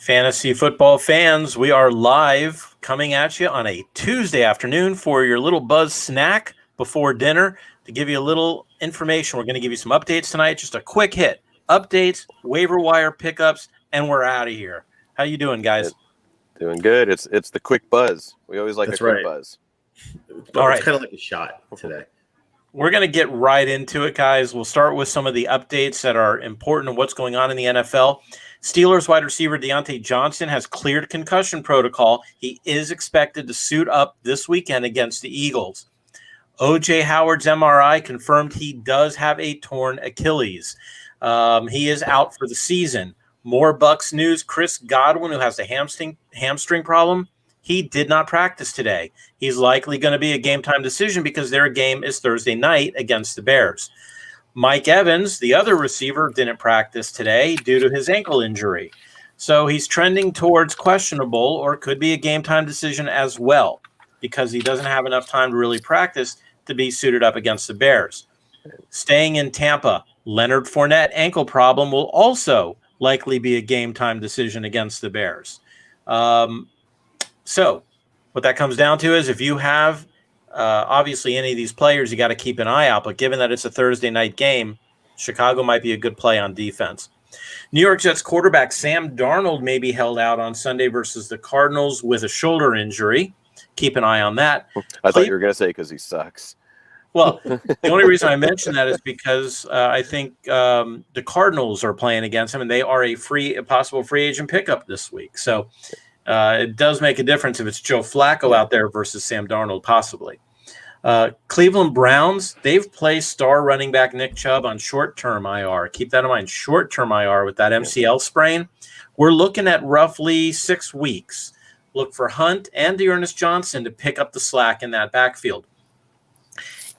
Fantasy football fans, we are live coming at you on a Tuesday afternoon for your little buzz snack before dinner to give you a little information. We're going to give you some updates tonight, just a quick hit. Updates, waiver wire pickups, and we're out of here. How you doing, guys? Doing good. It's the quick buzz. We always like That's a quick right. buzz. But it's kind of like a shot today. We're going to get right into it, guys. We'll start with some of the updates that are important and what's going on in the NFL. Steelers wide receiver Deontay Johnson has cleared concussion protocol. He is expected to suit up this weekend against the Eagles. O.J. Howard's MRI confirmed he does have a torn Achilles. He is out for the season. More Bucks news. Chris Godwin, who has the hamstring problem, he did not practice today. He's likely going to be a game-time decision because their game is Thursday night against the Bears. Mike Evans, the other receiver, didn't practice today due to his ankle injury. So he's trending towards questionable or could be a game-time decision as well because he doesn't have enough time to really practice to be suited up against the Bears. Staying in Tampa, Leonard Fournette ankle problem will also likely be a game-time decision against the Bears. So what that comes down to is if you have obviously any of these players, you got to keep an eye out. But given that it's a Thursday night game, Chicago might be a good play on defense. New York Jets quarterback Sam Darnold may be held out on Sunday versus the Cardinals with a shoulder injury. Keep an eye on that. I thought you were going to say because he sucks. Well, the only reason I mention that is because I think the Cardinals are playing against him, and they are a possible free agent pickup this week. So it does make a difference if it's Joe Flacco out there versus Sam Darnold, possibly. Cleveland Browns, they've placed star running back Nick Chubb on short-term IR. Keep that in mind, short-term IR with that MCL sprain. We're looking at roughly 6 weeks. Look for Hunt and Dearness Johnson to pick up the slack in that backfield.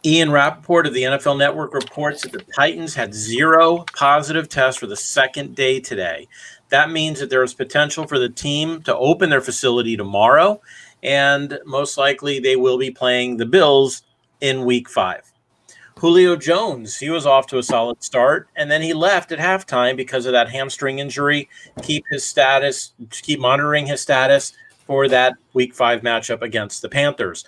Ian Rappaport of the NFL Network reports that the Titans had 0 positive tests for the second day today. That means that there is potential for the team to open their facility tomorrow, and most likely they will be playing the Bills in Week 5. Julio Jones, he was off to a solid start, and then he left at halftime because of that hamstring injury. Keep monitoring his status for that Week 5 matchup against the Panthers.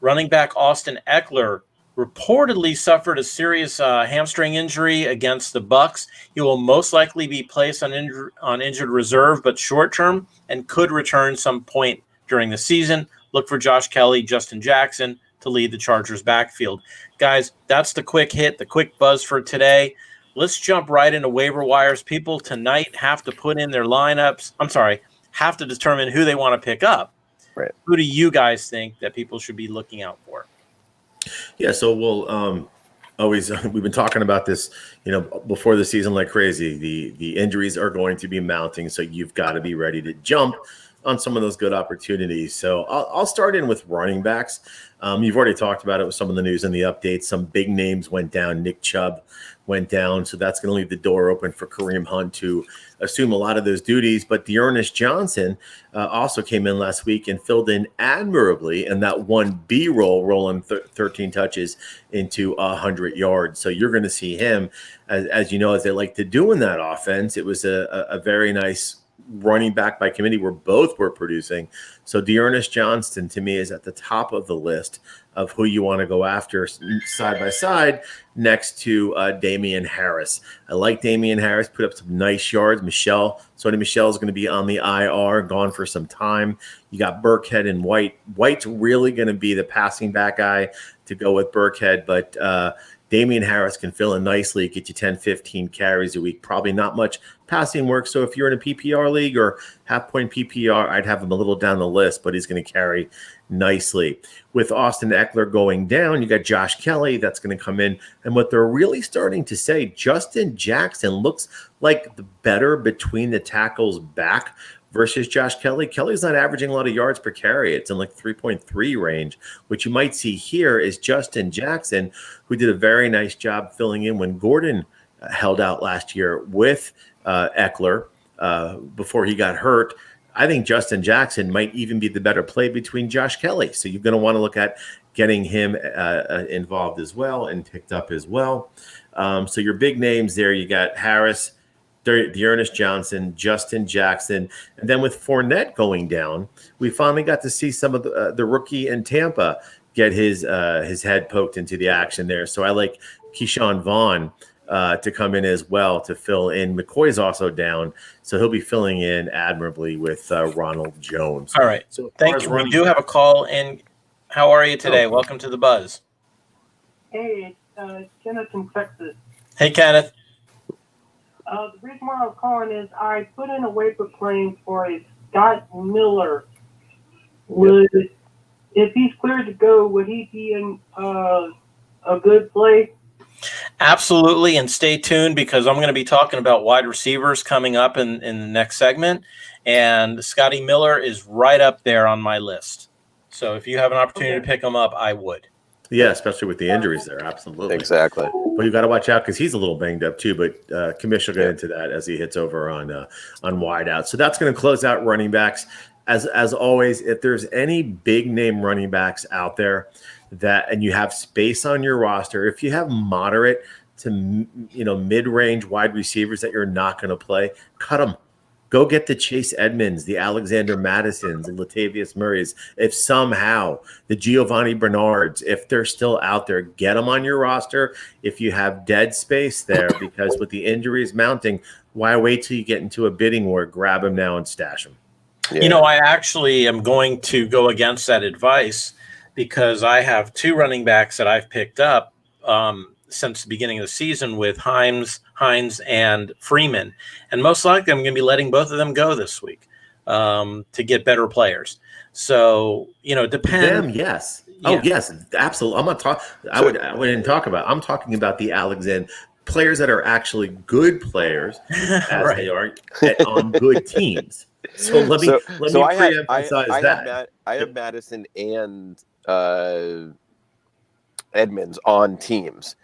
Running back Austin Eckler reportedly suffered a serious hamstring injury against the Bucks. He will most likely be placed on injured reserve, but short-term, and could return some point during the season. Look for Josh Kelly, Justin Jackson to lead the Chargers backfield. Guys, that's the quick hit, the quick buzz for today. Let's jump right into waiver wires. People tonight have to put in their lineups. Have to determine who they want to pick up. Right. Who do you guys think that people should be looking out for? Yeah, so we'll we've been talking about this, before the season like crazy. The injuries are going to be mounting, so you've got to be ready to jump on some of those good opportunities. So I'll start in with running backs. You've already talked about it with some of the news and the updates. Some big names went down. Nick Chubb went down, so that's going to leave the door open for Kareem Hunt to assume a lot of those duties. But Dearness Johnson also came in last week and filled in admirably in that 1B role, rolling 13 touches into 100 yards. So you're going to see him, as you know, as they like to do in that offense. It was a very nice running back by committee where both were producing. So Dearness Johnson, to me, is at the top of the list of who you want to go after side by side next to Damian Harris. I like Damian Harris, put up some nice yards. Sony Michel is going to be on the IR, gone for some time. You got Burkhead and White. White's really going to be the passing back guy to go with Burkhead, but Damian Harris can fill in nicely, get you 10, 15 carries a week. Probably not much passing work. So if you're in a PPR league or half-point PPR, I'd have him a little down the list, but he's going to carry nicely. With Austin Eckler going down, you got Josh Kelly that's going to come in. And what they're really starting to say, Justin Jackson looks like the better between the tackles back versus Josh Kelly. Kelly's not averaging a lot of yards per carry. It's in like 3.3 range. What you might see here is Justin Jackson, who did a very nice job filling in when Gordon held out last year with Eckler before he got hurt. I think Justin Jackson might even be the better play between Josh Kelly. So you're going to want to look at getting him involved as well and picked up as well. So your big names there, you got Harris, Dearness Johnson, Justin Jackson, and then with Fournette going down, we finally got to see some of the rookie in Tampa get his head poked into the action there. So I like Keyshawn Vaughn to come in as well to fill in. McCoy's also down, so he'll be filling in admirably with Ronald Jones. All right. So thank you. We do have a call in. How are you today? Oh. Welcome to the Buzz. Hey, it's Kenneth from Texas. Hey, Kenneth. The reason why I'm calling is I put in a waiver claim for a Scott Miller. If he's cleared to go, would he be in a good play? Absolutely, and stay tuned because I'm going to be talking about wide receivers coming up in the next segment, and Scotty Miller is right up there on my list. So if you have an opportunity to pick him up, I would. Yeah, especially with the injuries there, absolutely. Exactly. But you got to watch out because he's a little banged up too. But Kamish will get into that as he hits over on wide out. So that's going to close out running backs. As always, if there's any big name running backs out there and you have space on your roster, if you have moderate to mid-range wide receivers that you're not going to play, cut them. Go get the Chase Edmonds, the Alexander Madisons, the Latavius Murrays. If somehow the Giovanni Bernards, if they're still out there, get them on your roster. If you have dead space there, because with the injuries mounting, why wait till you get into a bidding war? Grab them now and stash them. Yeah. I actually am going to go against that advice because I have two running backs that I've picked up since the beginning of the season with Hines and Freeman. And most likely I'm going to be letting both of them go this week to get better players. So, depend. Them, yes. Yeah. Oh, yes, absolutely. I'm not talking. I wouldn't talk about. I'm talking about the Alexander players that are actually good players, as they are on good teams. So let me pre-emphasize that. I have Madison and Edmonds on teams,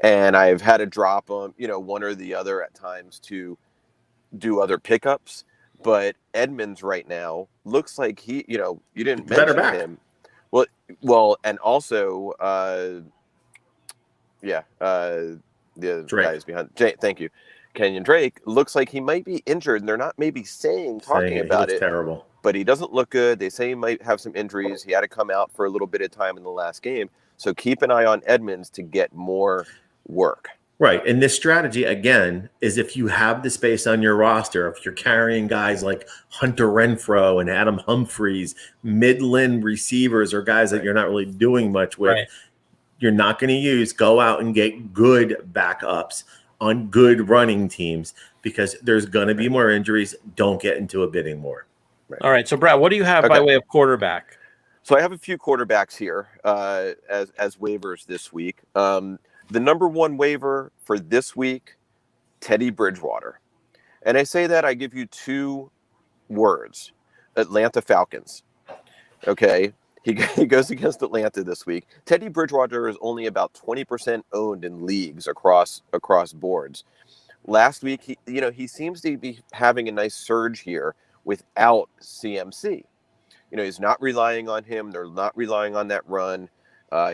and I've had to drop them, one or the other at times to do other pickups. But Edmonds right now looks like he, you didn't mention him. Well, and also, the guys behind. Thank you. Kenyon Drake looks like he might be injured, and they're not maybe talking about it. Terrible, but he doesn't look good. They say he might have some injuries. He had to come out for a little bit of time in the last game. So keep an eye on Edmonds to get more work. Right. And this strategy, again, is if you have the space on your roster, if you're carrying guys like Hunter Renfrow and Adam Humphreys, Midland receivers or guys that you're not really doing much with, you're not going to use, go out and get good backups on good running teams because there's going to be more injuries. Don't get into a bidding war. Right. All right. So, Brad, what do you have by way of quarterback? So I have a few quarterbacks here as waivers this week. The number one waiver for this week, Teddy Bridgewater. And I say that, I give you two words, Atlanta Falcons. Okay. He goes against Atlanta this week. Teddy Bridgewater is only about 20% owned in leagues across boards. Last week, he seems to be having a nice surge here without CMC. He's not relying on him. They're not relying on that run.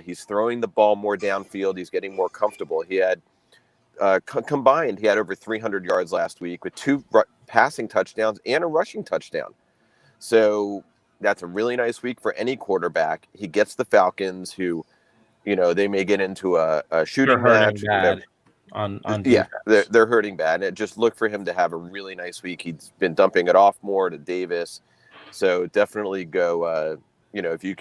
He's throwing the ball more downfield. He's getting more comfortable. He had combined, he had over 300 yards last week with 2 passing touchdowns and a rushing touchdown. So that's a really nice week for any quarterback. He gets the Falcons, who, they may get into a shooting match. Bad on yeah, they're hurting bad. And just look for him to have a really nice week. He's been dumping it off more to Davis. So definitely go. If you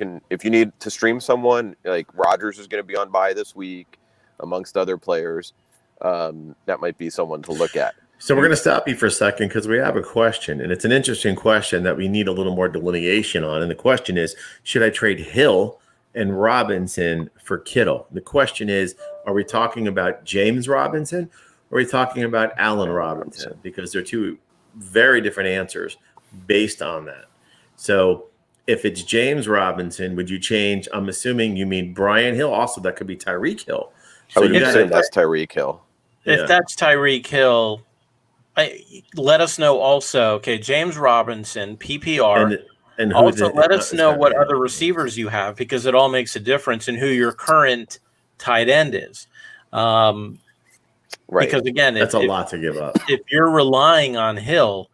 need to stream someone, like Rodgers is going to be on bye this week, amongst other players. That might be someone to look at. So we're going to stop you for a second because we have a question, and it's an interesting question that we need a little more delineation on. And the question is, should I trade Hill and Robinson for Kittle? The question is, are we talking about James Robinson or are we talking about Allen Robinson? Because they're two very different answers based on that. So if it's James Robinson, would you change? I'm assuming you mean Brian Hill. Also, that could be Tyreek Hill. So I would assume that's Tyreek Hill. If that's Tyreek Hill, let us know also. Okay, James Robinson, PPR. And also let us know what other receivers you have, because it all makes a difference in who your current tight end is. Right. Because again, That's a lot to give up. If you're relying on Hill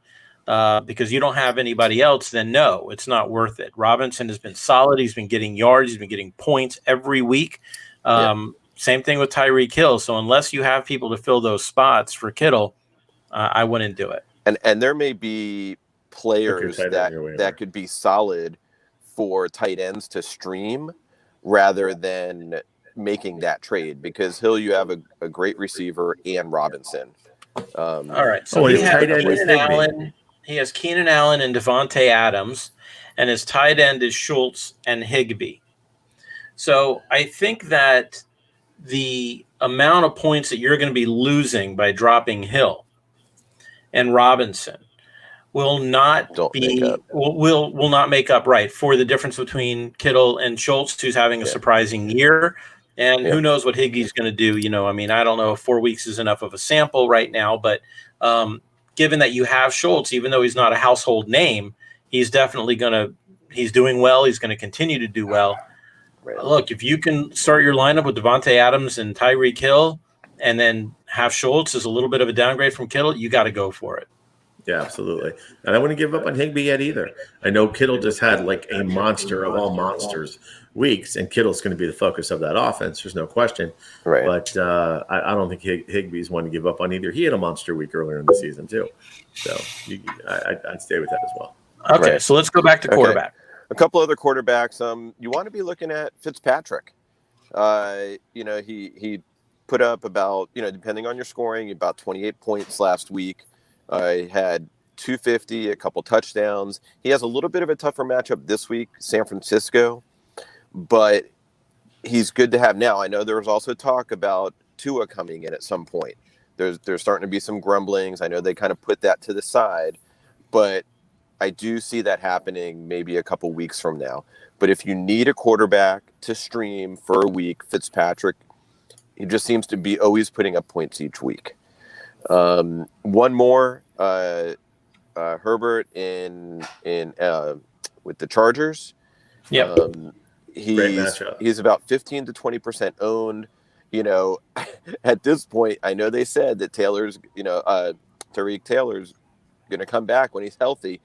because you don't have anybody else, then no, it's not worth it. Robinson has been solid. He's been getting yards. He's been getting points every week. Same thing with Tyreek Hill. So unless you have people to fill those spots for Kittle, I wouldn't do it. And there may be players that could be solid for tight ends to stream rather than making that trade, because Hill, you have a great receiver and Robinson. All right. So he has Keenan Allen and Devontae Adams, and his tight end is Schultz and Higbee. So I think that the amount of points that you're going to be losing by dropping Hill and Robinson will not will not make up right for the difference between Kittle and Schultz, who's having a surprising year. And who knows what Higbee's going to do? I mean, I don't know if 4 weeks is enough of a sample right now, but given that you have Schultz, even though he's not a household name, he's definitely he's doing well. He's going to continue to do well. Right. Look, if you can start your lineup with Devontae Adams and Tyreek Hill and then have Schultz as a little bit of a downgrade from Kittle, you got to go for it. Yeah, absolutely. And I wouldn't give up on Higbee yet either. I know Kittle just had like a monster of all monsters weeks, and Kittle's going to be the focus of that offense. There's no question. Right. But I don't think Higbee's one to give up on either. He had a monster week earlier in the season too. So I'd stay with that as well. Okay, right. So let's go back to quarterback. A couple other quarterbacks. You want to be looking at Fitzpatrick. He put up about, depending on your scoring, about 28 points last week. He had 250, a couple touchdowns. He has a little bit of a tougher matchup this week, San Francisco, but he's good to have now. I know there was also talk about Tua coming in at some point. There's starting to be some grumblings. I know they kind of put that to the side, but I do see that happening maybe a couple weeks from now. But if you need a quarterback to stream for a week, Fitzpatrick, he just seems to be always putting up points each week. One more, Herbert in with the Chargers. Yeah. He's about 15 to 20% owned. At this point, I know they said that Tariq Taylor's going to come back when he's healthy,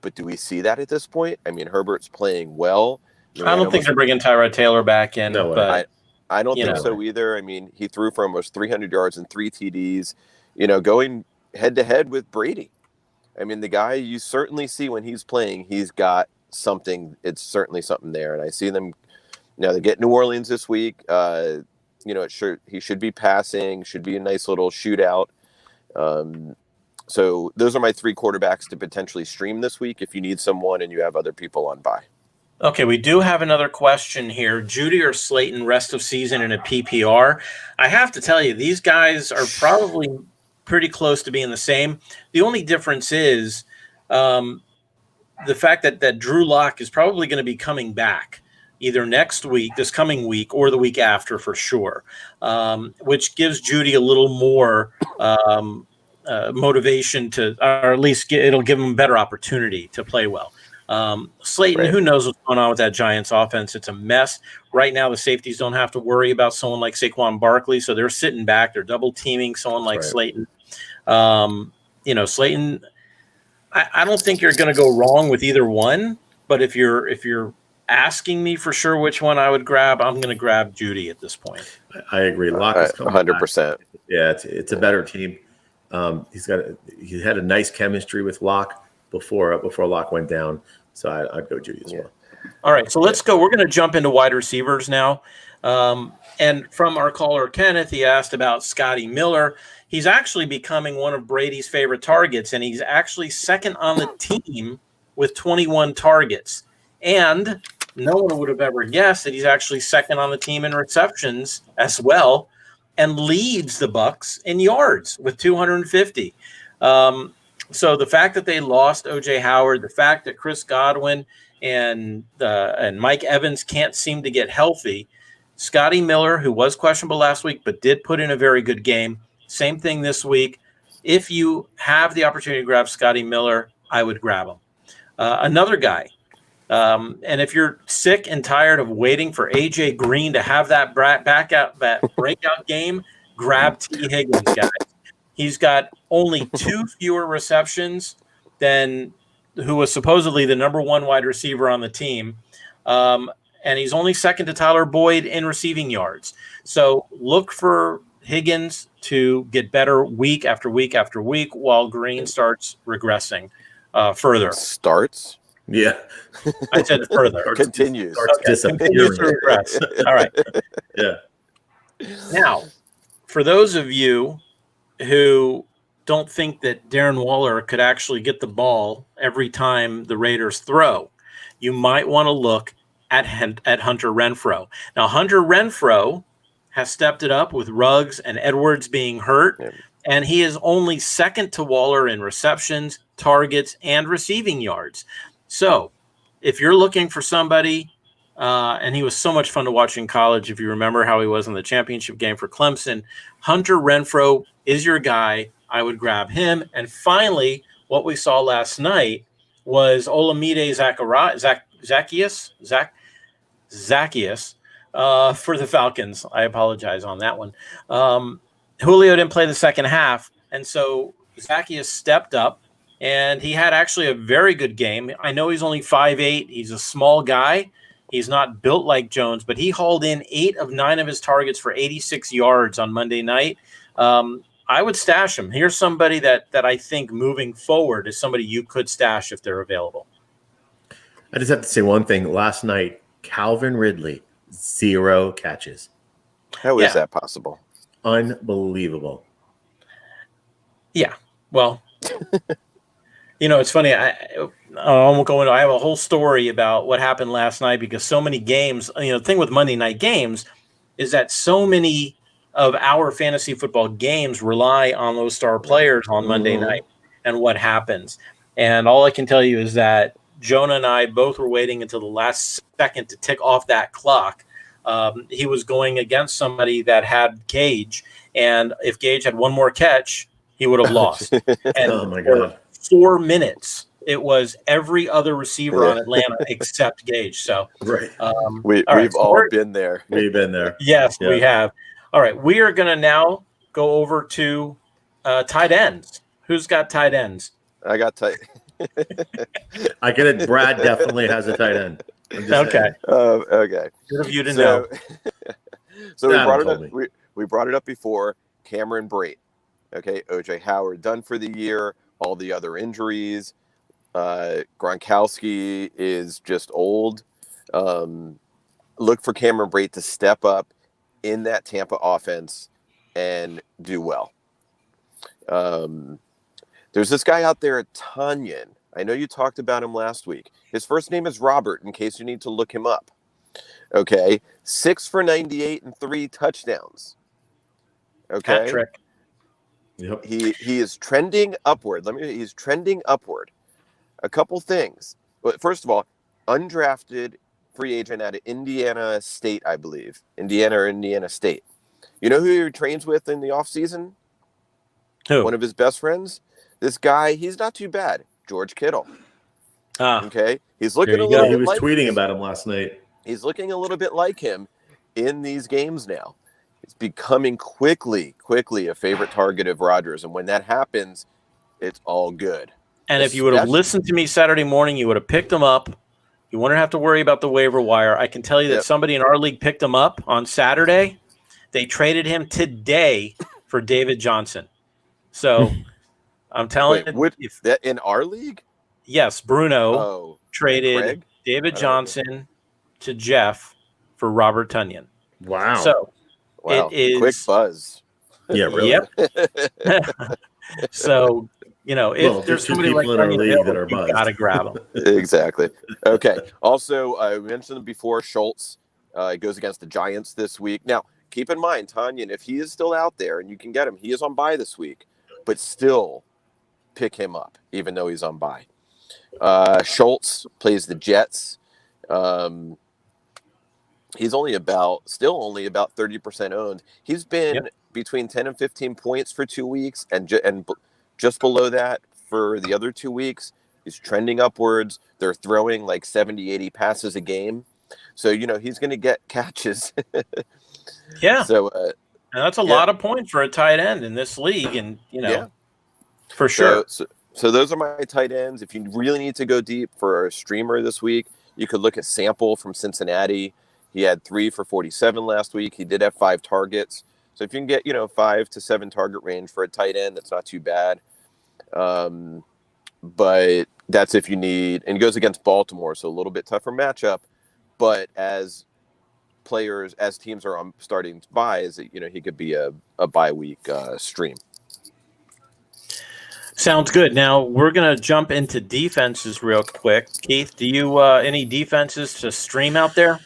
but do we see that at this point? I mean, Herbert's playing well. I don't think they're bringing Tyrod Taylor back in. No, but I don't think so either. I mean, he threw for almost 300 yards and 3 TDs, going head to head with Brady. I mean, the guy, you certainly see when he's playing, he's got something. It's certainly something there. And I see them, they get New Orleans this week. He should be passing, should be a nice little shootout. So those are my 3 quarterbacks to potentially stream this week if you need someone and you have other people on bye. Okay, we do have another question here. Judy or Slayton rest of season in a PPR? I have to tell you, these guys are probably pretty close to being the same. The only difference is the fact that Drew Lock is probably going to be coming back either next week, this coming week, or the week after for sure, which gives Judy a little more motivation to, or at least it'll give him a better opportunity to play well. Slayton, right. Who knows what's going on with that Giants offense? It's a mess. Right now, the safeties don't have to worry about someone like Saquon Barkley, so they're sitting back. They're double teaming someone like Slayton. Slayton, I don't think you're going to go wrong with either one, but if you're asking me for sure which one I would grab, I'm going to grab Judy at this point. I agree. Locke is coming 100%. Back. Yeah, it's a better team. He had a nice chemistry with Locke before Locke went down. So I'd go Judy as well. All right, so let's go. We're going to jump into wide receivers now. And from our caller, Kenneth, he asked about Scotty Miller. He's actually becoming one of Brady's favorite targets, and he's actually second on the team with 21 targets. And no one would have ever guessed that he's actually second on the team in receptions as well, and leads the Bucs in yards with 250. So the fact that they lost O.J. Howard, the fact that Chris Godwin and Mike Evans can't seem to get healthy, Scotty Miller, who was questionable last week but did put in a very good game, same thing this week. If you have the opportunity to grab Scotty Miller, I would grab him. Another guy, and if you're sick and tired of waiting for A.J. Green to have that breakout game, grab T. Higgins, guys. He's got only 2 fewer receptions than who was supposedly the number 1 wide receiver on the team. And he's only second to Tyler Boyd in receiving yards. So look for Higgins to get better week after week after week while Green starts regressing further. Starts? Yeah. I said further. Continues. Continues to regress. All right. Yeah. Now, for those of you who don't think that Darren Waller could actually get the ball every time the Raiders throw, you might want to look at Hunter Renfrow. Now, Hunter Renfrow has stepped it up with Ruggs and Edwards being hurt, and he is only second to Waller in receptions, targets, and receiving yards. So if you're looking for somebody, and he was so much fun to watch in college, if you remember how he was in the championship game for Clemson, Hunter Renfrow is your guy. I would grab him. And finally, what we saw last night was Olamide Zaccheaus for the Falcons. I apologize on that one. Julio didn't play the second half, and so Zaccheaus stepped up, and he had actually a very good game. I know he's only 5'8". He's a small guy. He's not built like Jones, but he hauled in 8 of 9 of his targets for 86 yards on Monday night. I would stash him. Here's somebody that I think moving forward is somebody you could stash if they're available. I just have to say one thing. Last night, Calvin Ridley, 0 catches. How is that possible? Unbelievable. Yeah. Well, it's funny. I won't go into. I have a whole story about what happened last night because so many games. The thing with Monday night games is that so many of our fantasy football games rely on those star players on Monday night and what happens. And all I can tell you is that Jonah and I both were waiting until the last second to tick off that clock. He was going against somebody that had Gage, and if Gage had one more catch, he would have lost. And oh my God. 4 minutes, it was every other receiver on Atlanta except Gage. So right. We've all been there. We've been there. Yes, we have. All right, we are going to now go over to tight ends. Who's got tight ends? I got tight. I get it. Brad definitely has a tight end. Okay. Okay. Good of you to know. So we brought it up. We brought it up before. Cameron Brate. Okay. OJ Howard done for the year. All the other injuries. Gronkowski is just old. Look for Cameron Brate to step up in that Tampa offense and do well. There's this guy out there, Tanyan. I know you talked about him last week. His first name is Robert, in case you need to look him up. Okay. 6 for 98 and 3 touchdowns. Okay. Hat trick. Yep. He is trending upward. He's trending upward. A couple things. First of all, undrafted free agent out of Indiana State, I believe. Indiana or Indiana State. You know who he trains with in the offseason? Who? One of his best friends? This guy, he's not too bad. George Kittle. Okay. He's looking a little bit he was like tweeting about him last night. He's looking a little bit like him in these games now. It's becoming quickly a favorite target of Rodgers. And when that happens, it's all good. And if you would have listened to me Saturday morning, you would have picked him up. You wouldn't have to worry about the waiver wire. I can tell you that somebody in our league picked him up on Saturday. They traded him today for David Johnson. So I'm telling you. That in our league? Yes, Bruno traded David Johnson to Jeff for Robert Tunyon. Wow. So it is quick buzz. Yeah, really. Yep. So, if there's somebody like in our league that are buzzed, you gotta grab them. Exactly. Okay. Also, I mentioned it before. Schultz goes against the Giants this week. Now, keep in mind, Tanyan, if he is still out there and you can get him, he is on bye this week, but still pick him up, even though he's on bye. Schultz plays the Jets. He's still only about 30% owned. He's been between 10 and 15 points for 2 weeks, and just below that for the other 2 weeks. He's trending upwards. They're throwing like 70, 80 passes a game. So, he's going to get catches. Yeah. So And that's a lot of points for a tight end in this league, and for sure. So those are my tight ends. If you really need to go deep for a streamer this week, you could look at Sample from Cincinnati. He had 3 for 47 last week. He did have 5 targets. So if you can get 5 to 7 target range for a tight end, that's not too bad. But that's if you need, and he goes against Baltimore, so a little bit tougher matchup. But as teams are starting to buy, he could be a bye week stream. Sounds good. Now we're gonna jump into defenses real quick. Keith, do you any defenses to stream out there?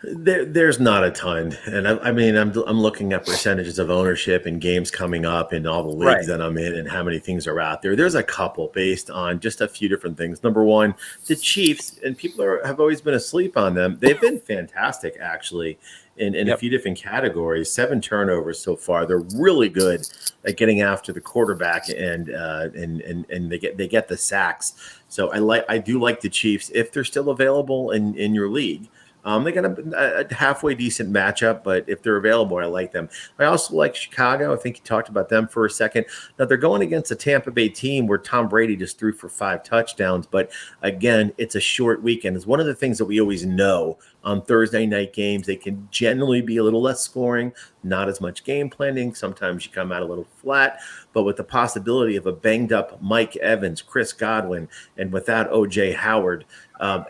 There's not a ton, and I'm looking at percentages of ownership and games coming up and all the leagues that I'm in and how many things are out there. There's a couple based on just a few different things. Number one, the Chiefs, and people have always been asleep on them. They've been fantastic actually in a few different categories. 7 turnovers so far. They're really good at getting after the quarterback and they get the sacks. So I do like the Chiefs if they're still available in your league. They got a halfway decent matchup, but if they're available, I like them. I also like Chicago. I think you talked about them for a second. Now, they're going against a Tampa Bay team where Tom Brady just threw for 5 touchdowns. But again, it's a short weekend. It's one of the things that we always know on Thursday night games. They can generally be a little less scoring, not as much game planning. Sometimes you come out a little flat. But with the possibility of a banged-up Mike Evans, Chris Godwin, and without O.J. Howard,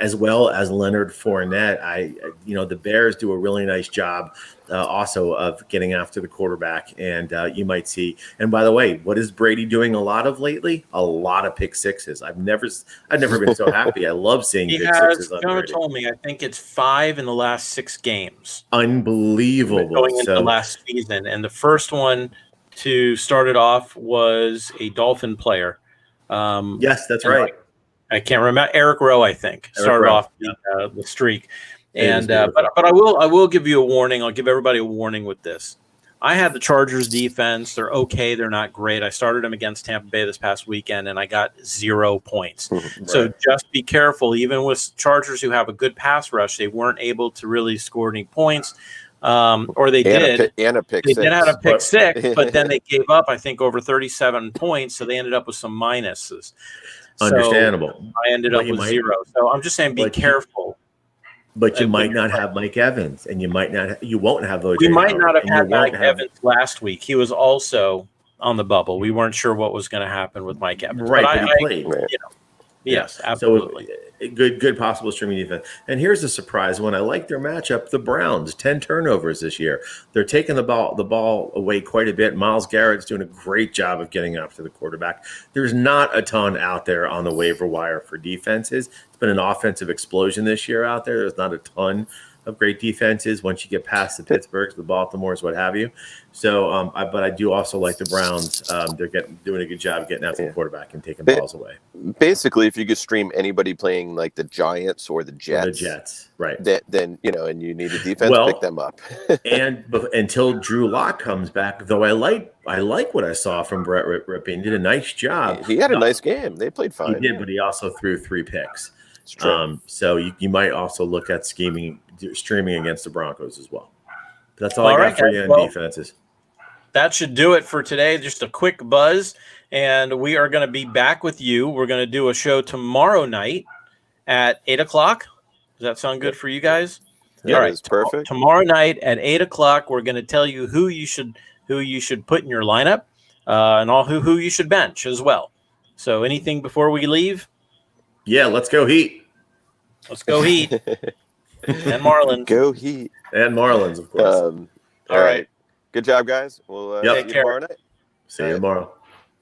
as well as Leonard Fournette, the Bears do a really nice job also of getting after the quarterback. And you might see. And by the way, what is Brady doing a lot of lately? A lot of pick sixes. I've never been so happy. I love seeing pick sixes on Brady. Told me, I think it's 5 in the last 6 games. Unbelievable. Going into last season, and the first one to start it off was a Dolphin player. Yes, that's right. I can't remember. Eric Rowe, I think, started off the streak. And but I will give you a warning. I'll give everybody a warning with this. I had the Chargers defense. They're okay. They're not great. I started them against Tampa Bay this past weekend, and I got 0 points. Right. So just be careful. Even with Chargers who have a good pass rush, they weren't able to really score any points. Or they did. They did have a pick six, but then they gave up, I think, over 37 points. So they ended up with some minuses. Understandable. So I ended up with 0. So I'm just saying, be careful. But you might not have Mike Evans, and you won't have those. We might not have had Mike Evans last week. He was also on the bubble. We weren't sure what was going to happen with Mike Evans. Right, but he played. Yes, absolutely. So good possible streaming defense. And here's a surprise one. I like their matchup. The Browns, 10 turnovers this year. They're taking the ball away quite a bit. Myles Garrett's doing a great job of getting after the quarterback. There's not a ton out there on the waiver wire for defenses. It's been an offensive explosion this year out there. There's not a ton of great defenses once you get past the Pittsburghs, the Baltimores, what have you. So, but I do also like the Browns. They're doing a good job getting after the quarterback and taking balls away. Basically, if you could stream anybody playing like the Giants or the Jets, right? Then and you need a defense, pick them up. And until Drew Lock comes back, though, I like what I saw from Brett Rippon. Did a nice job. He had a nice game. They played fine. He did, but he also threw 3 picks. So you might also look at streaming against the Broncos as well. That's all I got for you on defenses. That should do it for today. Just a quick buzz, and we are going to be back with you. We're going to do a show tomorrow night at 8:00. Does that sound good for you guys? Yeah, all right, perfect. Tomorrow night at 8:00, we're going to tell you who you should put in your lineup, and all who you should bench as well. So, anything before we leave? Yeah, let's go Heat. Let's go Heat. And Marlins. Go Heat. And Marlins, of course. All right. Good job, guys. We'll see you tomorrow night. See you tomorrow.